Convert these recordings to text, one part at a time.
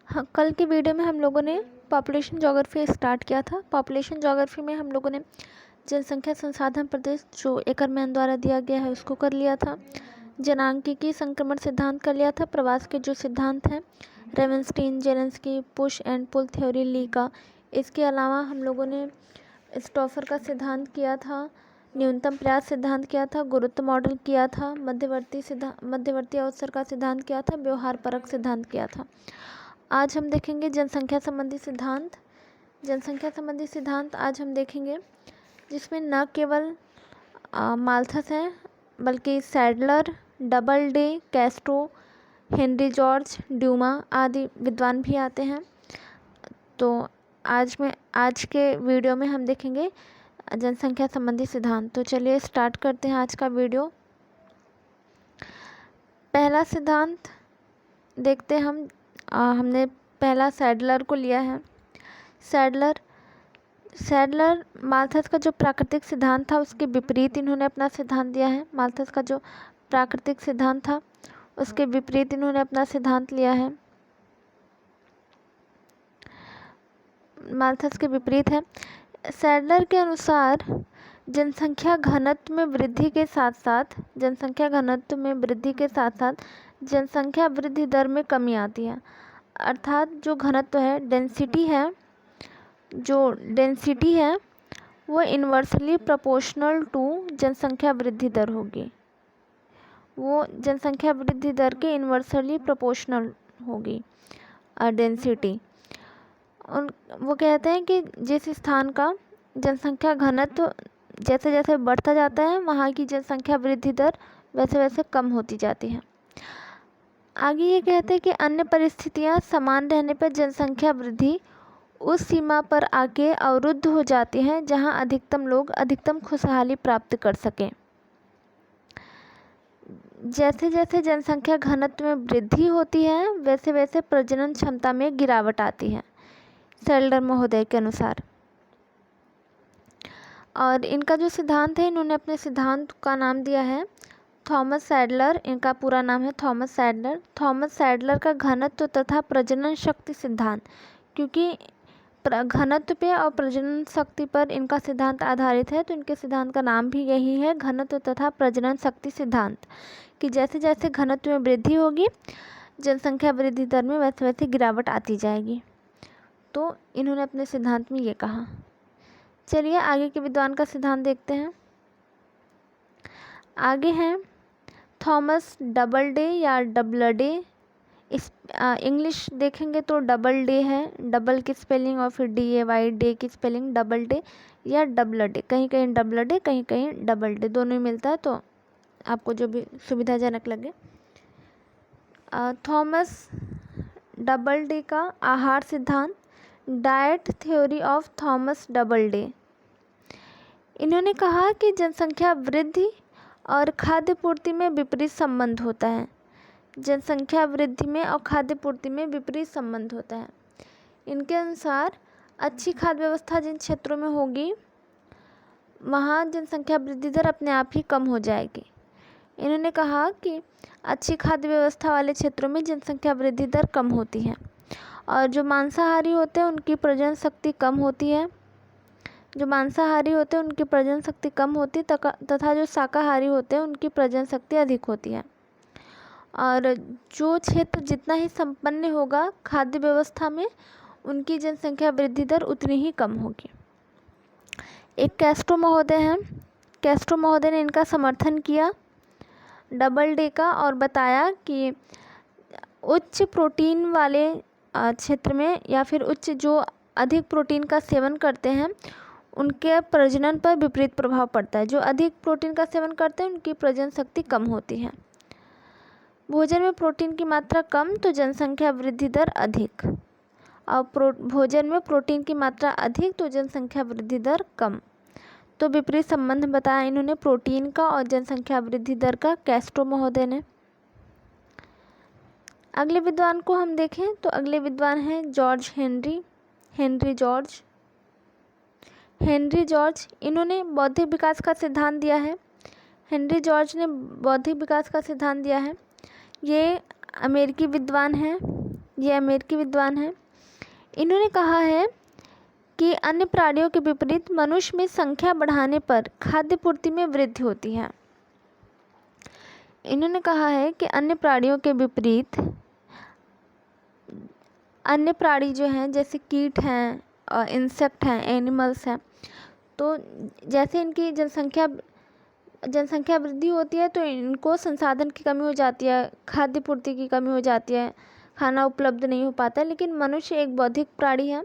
हाँ, कल के वीडियो में हम लोगों ने पॉपुलेशन ज्योग्राफी स्टार्ट किया था। पॉपुलेशन ज्योग्राफी में हम लोगों ने जनसंख्या संसाधन प्रदेश जो एकरमैन द्वारा दिया गया है उसको कर लिया था। जनांकीय संक्रमण सिद्धांत कर लिया था। प्रवास के जो सिद्धांत हैं Ravenstein, Zelinsky, push and pull theory, Lee का। इसके अलावा हम लोगों ने स्टॉफर का सिद्धांत किया था, न्यूनतम प्रयास सिद्धांत किया था, गुरुत्व मॉडल किया था, मध्यवर्ती अवसर का सिद्धांत किया था, व्यवहार परक सिद्धांत किया था। आज हम देखेंगे जनसंख्या संबंधी सिद्धांत। जनसंख्या संबंधी सिद्धांत आज हम देखेंगे जिसमें न केवल माल्थस हैं बल्कि Sadler, Doubleday, Castro, Henry George, Dumont आदि विद्वान भी आते हैं। तो आज के वीडियो में हम देखेंगे जनसंख्या संबंधी सिद्धांत। तो चलिए स्टार्ट करते हैं आज का वीडियो। पहला सिद्धांत देखते हैं हम। हमने पहला सैडलर को लिया है। सैडलर माल्थस का जो प्राकृतिक सिद्धांत था उसके विपरीत इन्होंने अपना सिद्धांत दिया है। माल्थस का जो प्राकृतिक सिद्धांत था उसके विपरीत इन्होंने अपना सिद्धांत लिया है। माल्थस के विपरीत है। सैडलर के अनुसार जनसंख्या घनत्व में वृद्धि के साथ साथ जनसंख्या वृद्धि दर में कमी आती है। अर्थात जो घनत्व है, डेंसिटी है वो इन्वर्सली प्रोपोर्शनल टू जनसंख्या वृद्धि दर होगी। वो जनसंख्या वृद्धि दर के इन्वर्सली प्रोपोर्शनल होगी डेंसिटी। वो कहते हैं कि जिस स्थान का जनसंख्या घनत्व जैसे जैसे बढ़ता जाता है वहाँ की जनसंख्या वृद्धि दर वैसे वैसे कम होती जाती है। आगे ये कहते हैं कि अन्य परिस्थितियाँ समान रहने पर जनसंख्या वृद्धि उस सीमा पर आके अवरुद्ध हो जाती हैं जहाँ अधिकतम लोग अधिकतम खुशहाली प्राप्त कर सकें। जैसे जैसे जनसंख्या घनत्व में वृद्धि होती है वैसे वैसे प्रजनन क्षमता में गिरावट आती है, सैडलर महोदय के अनुसार। और इनका जो सिद्धांत है, इन्होंने अपने सिद्धांत का नाम दिया है थॉमस सैडलर। इनका पूरा नाम है थॉमस सैडलर। थॉमस सैडलर का घनत्व तथा प्रजनन शक्ति सिद्धांत, क्योंकि घनत्व पे और प्रजनन शक्ति पर इनका सिद्धांत आधारित है तो इनके सिद्धांत का नाम भी यही है, घनत्व तथा प्रजनन शक्ति सिद्धांत। कि जैसे जैसे घनत्व में वृद्धि होगी जनसंख्या वृद्धि दर में वैसे वैसे गिरावट आती जाएगी। तो इन्होंने अपने सिद्धांत में ये कहा। चलिए आगे के विद्वान का सिद्धांत देखते हैं। आगे हैं थॉमस डबल डे या डबलडे। इस इंग्लिश देखेंगे तो डबल डे है, डबल की स्पेलिंग और फिर DAY, डे की स्पेलिंग डबल डे या डबलडे। कहीं कहीं डबलडे, कहीं कहीं डबल डे, दोनों ही मिलता है, तो आपको जो भी सुविधाजनक लगे। थॉमस डबल डे का आहार सिद्धांत, diet theory of Thomas double day. इन्होंने कहा कि जनसंख्या वृद्धि और खाद्य पूर्ति में विपरीत संबंध होता है। जनसंख्या वृद्धि में और खाद्य पूर्ति में विपरीत संबंध होता है। इनके अनुसार अच्छी खाद्य व्यवस्था जिन क्षेत्रों में होगी वहाँ जनसंख्या वृद्धि दर अपने आप ही कम हो जाएगी। इन्होंने कहा कि अच्छी खाद्य व्यवस्था वाले क्षेत्रों में जनसंख्या वृद्धि दर कम होती है और जो मांसाहारी होते हैं उनकी प्रजनन शक्ति कम होती है। तथा जो शाकाहारी होते हैं उनकी प्रजनन शक्ति अधिक होती है। और जो क्षेत्र जितना ही संपन्न होगा खाद्य व्यवस्था में उनकी जनसंख्या वृद्धि दर उतनी ही कम होगी। एक कैस्ट्रो महोदय हैं। कैस्ट्रो महोदय ने इनका समर्थन किया डबल डे का और बताया कि उच्च प्रोटीन वाले क्षेत्र में या फिर जो अधिक प्रोटीन का सेवन करते हैं उनके प्रजनन पर विपरीत प्रभाव पड़ता है। जो अधिक प्रोटीन का सेवन करते हैं उनकी प्रजनन शक्ति कम होती है। भोजन में प्रोटीन की मात्रा कम तो जनसंख्या वृद्धि दर अधिक, और भोजन में प्रोटीन की मात्रा अधिक तो जनसंख्या वृद्धि दर कम। तो विपरीत संबंध बताया इन्होंने प्रोटीन का और जनसंख्या वृद्धि दर का, कैस्ट्रो महोदय ने। अगले विद्वान को हम देखें तो अगले विद्वान हैं जॉर्ज हेनरी जॉर्ज। इन्होंने बौद्धिक विकास का सिद्धांत दिया है। हेनरी जॉर्ज ने बौद्धिक विकास का सिद्धांत दिया है। ये अमेरिकी विद्वान हैं ये अमेरिकी विद्वान हैं। इन्होंने कहा है कि अन्य प्राणियों के विपरीत मनुष्य में संख्या बढ़ाने पर खाद्य पूर्ति में वृद्धि होती है। इन्होंने कहा है कि अन्य प्राणियों के विपरीत अन्य प्राणी जो हैं जैसे कीट हैं और इंसेक्ट हैं, एनिमल्स हैं, तो जैसे इनकी जनसंख्या वृद्धि होती है तो इनको संसाधन की कमी हो जाती है, खाद्य पूर्ति की कमी हो जाती है, खाना उपलब्ध नहीं हो पाता है। लेकिन मनुष्य एक बौद्धिक प्राणी है,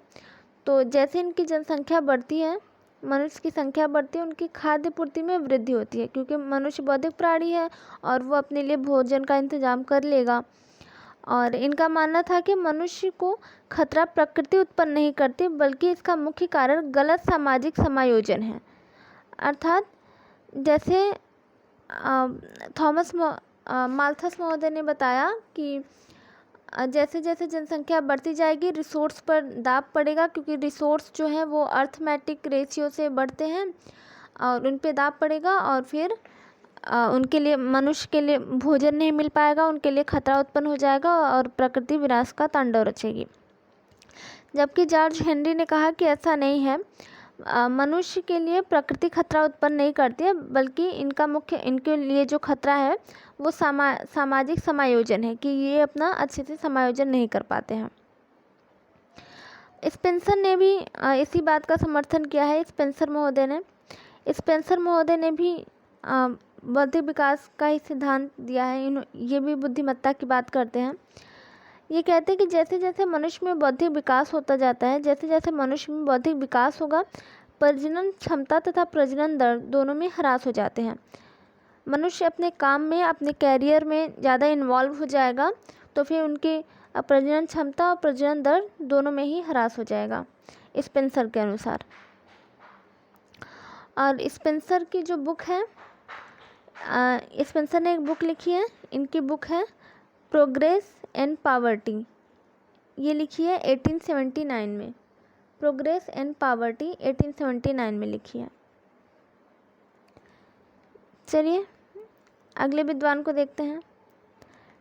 तो जैसे इनकी जनसंख्या बढ़ती है, मनुष्य की संख्या बढ़ती है, उनकी खाद्य पूर्ति में वृद्धि होती है, क्योंकि मनुष्य बौद्धिक प्राणी है और वो अपने लिए भोजन का इंतजाम कर लेगा। और इनका मानना था कि मनुष्य को खतरा प्रकृति उत्पन्न नहीं करती, बल्कि इसका मुख्य कारण गलत सामाजिक समायोजन है। अर्थात जैसे माल्थस महोदय ने बताया कि जैसे जैसे जनसंख्या बढ़ती जाएगी रिसोर्स पर दाब पड़ेगा, क्योंकि रिसोर्स जो है वो अर्थमेटिक रेशियो से बढ़ते हैं और उन पे दाब पड़ेगा और फिर उनके लिए, मनुष्य के लिए भोजन नहीं मिल पाएगा, उनके लिए खतरा उत्पन्न हो जाएगा और प्रकृति विनाश का तांडव रचेगी। जबकि जॉर्ज हेनरी ने कहा कि ऐसा नहीं है, मनुष्य के लिए प्रकृति खतरा उत्पन्न नहीं करती है, बल्कि इनके लिए जो खतरा है वो सामाजिक समायोजन है, कि ये अपना अच्छे से समायोजन नहीं कर पाते हैं। स्पेंसर ने भी इसी बात का समर्थन किया है। स्पेंसर महोदय ने भी बौद्धिक विकास का ही सिद्धांत दिया है। ये भी बुद्धिमत्ता की बात करते हैं। ये कहते हैं कि जैसे जैसे मनुष्य में बौद्धिक विकास होता जाता है, जैसे जैसे मनुष्य में बौद्धिक विकास होगा, प्रजनन क्षमता तथा प्रजनन दर दोनों में ह्रास हो जाते हैं। मनुष्य अपने काम में, अपने कैरियर में ज़्यादा इन्वॉल्व हो जाएगा, तो फिर उनके प्रजनन क्षमता और प्रजनन दर दोनों में ही ह्रास हो जाएगा, स्पेंसर के अनुसार। और स्पेंसर की जो बुक है, स्पेंसर ने एक बुक लिखी है, इनकी बुक है प्रोग्रेस एंड पॉवर्टी। ये लिखी है 1879 में। प्रोग्रेस एंड पॉवर्टी 1879 में लिखी है। चलिए अगले विद्वान को देखते हैं।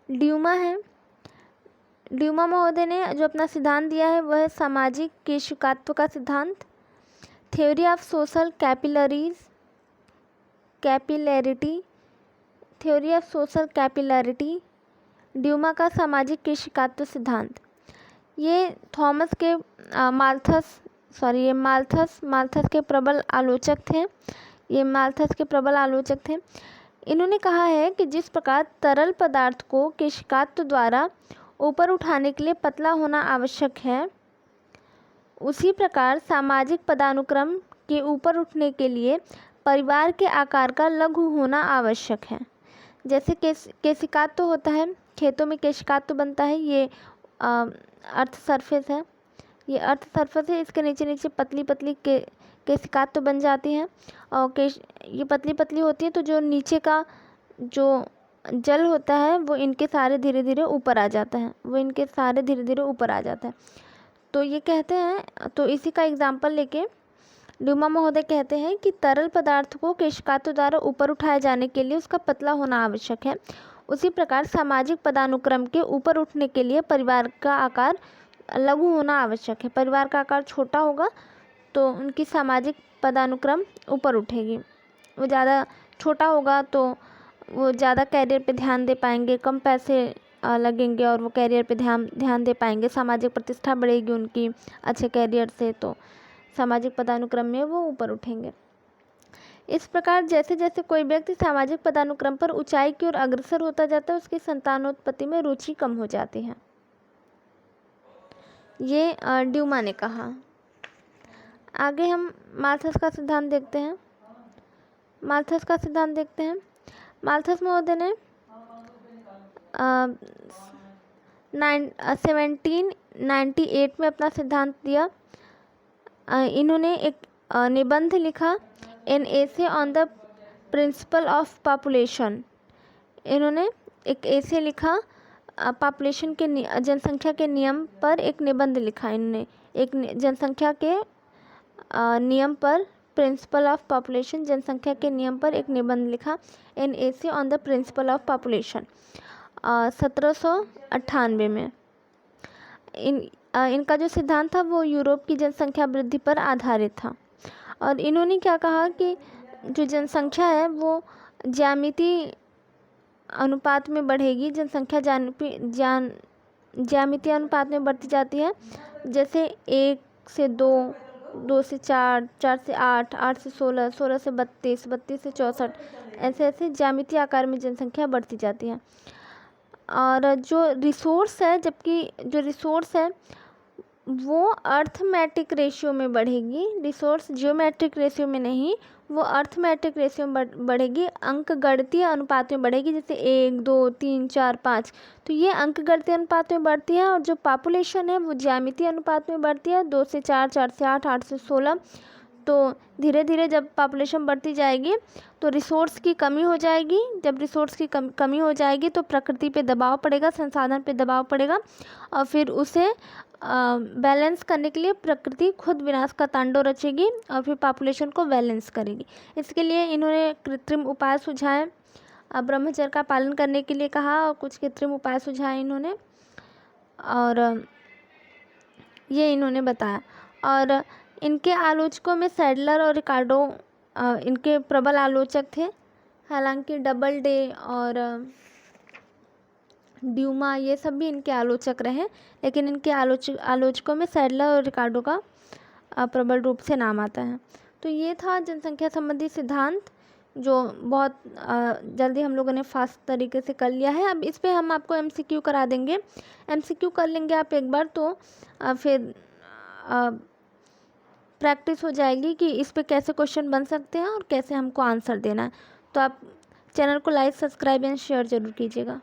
ड्यूमा है। ड्यूमा महोदय ने जो अपना सिद्धांत दिया है वह है सामाजिक केशिकात्व का सिद्धांत, theory of social capillarity, Dumont का सामाजिक केशिकात्व सिद्धांत। ये माल्थस के प्रबल आलोचक थे। इन्होंने कहा है कि जिस प्रकार तरल पदार्थ को केशिकात्व द्वारा ऊपर उठाने के लिए पतला होना आवश्यक है, उसी प्रकार सामाजिक पदानुक्रम के ऊपर उठने के लिए परिवार के आकार का लघु होना आवश्यक है। जैसे केशिकात्व होता है, खेतों में केशिकात्व बनता है, ये अर्थ सरफेस है, इसके नीचे नीचे पतली पतली केशिकात्व बन जाती हैं और ये पतली पतली होती है, तो जो नीचे का जो जल होता है वो इनके सारे धीरे धीरे ऊपर आ जाता है। तो ये कहते हैं, तो इसी का एग्जाम्पल लेके ड्यूमा महोदय कहते हैं कि तरल पदार्थ को केशिकात्व द्वारा ऊपर उठाए जाने के लिए उसका पतला होना आवश्यक है। उसी प्रकार सामाजिक पदानुक्रम के ऊपर उठने के लिए परिवार का आकार लघु होना आवश्यक है। परिवार का आकार छोटा होगा तो उनकी सामाजिक पदानुक्रम ऊपर उठेगी। वो ज़्यादा छोटा होगा तो वो ज़्यादा कैरियर पे ध्यान दे पाएंगे, कम पैसे लगेंगे और वो कैरियर पे ध्यान दे पाएंगे, सामाजिक प्रतिष्ठा बढ़ेगी उनकी अच्छे कैरियर से, तो सामाजिक पदानुक्रम में वो ऊपर उठेंगे। इस प्रकार जैसे जैसे कोई व्यक्ति सामाजिक पदानुक्रम पर ऊंचाई की ओर अग्रसर होता जाता है, उसकी संतानोत्पत्ति में रुचि कम हो जाती है। ये ड्यूमा ने कहा। आगे हम माल्थस का सिद्धांत देखते हैं। माल्थस महोदय ने 1798 में अपना सिद्धांत दिया। इन्होंने एक निबंध लिखा, an essay on the principle of population. इन्होंने एक एसे लिखा, पॉपुलेशन के जनसंख्या के नियम पर एक निबंध लिखा। इन्होंने एक जनसंख्या के नियम पर, प्रिंसिपल ऑफ पॉपुलेशन, जनसंख्या के नियम पर एक निबंध लिखा, an essay on the principle of population, 1798 में। इनका जो सिद्धांत था वो यूरोप की जनसंख्या वृद्धि पर आधारित था। और इन्होंने क्या कहा कि जो जनसंख्या है वो ज्यामितीय अनुपात में बढ़ेगी। जनसंख्या ज्यामितीय अनुपात में बढ़ती जाती है, जैसे 1 से 2, 2 से 4, 4 से 8, 8 से 16, 16 से 32, 32 से 64, ऐसे ऐसे ज्यामितीय आकार में जनसंख्या बढ़ती जाती है। और जो रिसोर्स है, जबकि जो रिसोर्स है वो अर्थमेटिक रेशियो में बढ़ेगी। रिसोर्स जियोमेट्रिक रेशियो में नहीं, वो अर्थमेटिक रेशियो में बढ़ेगी, अंकगणितीय अनुपात में बढ़ेगी, जैसे 1, 2, 3, 4, 5। तो ये अंकगणितीय अनुपात में बढ़ती है। और जो पॉपुलेशन है वो ज्यामितीय अनुपात में बढ़ती है, 2 से 4, 4 से 8, 8 से 16। तो धीरे धीरे जब पॉपुलेशन बढ़ती जाएगी तो रिसोर्स की कमी हो जाएगी। जब रिसोर्स की कमी हो जाएगी तो प्रकृति पे दबाव पड़ेगा, संसाधन पे दबाव पड़ेगा, और फिर उसे बैलेंस करने के लिए प्रकृति खुद विनाश का तांडव रचेगी और फिर पॉपुलेशन को बैलेंस करेगी। इसके लिए इन्होंने कृत्रिम उपाय सुझाए, ब्रह्मचर्य का पालन करने के लिए कहा और कुछ कृत्रिम उपाय सुझाए इन्होंने, और ये इन्होंने बताया। और इनके आलोचकों में सैडलर और रिकार्डो इनके प्रबल आलोचक थे। हालांकि डबल डे और ड्यूमा ये सब भी इनके आलोचक रहे, लेकिन इनके आलोचकों में सैडलर और रिकार्डो का प्रबल रूप से नाम आता है। तो ये था जनसंख्या संबंधी सिद्धांत, जो बहुत जल्दी हम लोगों ने फास्ट तरीके से कर लिया है। अब इस पे हम आपको MCQ करा देंगे। MCQ कर लेंगे आप एक बार तो फिर प्रैक्टिस हो जाएगी कि इस पे कैसे क्वेश्चन बन सकते हैं और कैसे हमको आंसर देना है। तो आप चैनल को लाइक, सब्सक्राइब एंड शेयर ज़रूर कीजिएगा।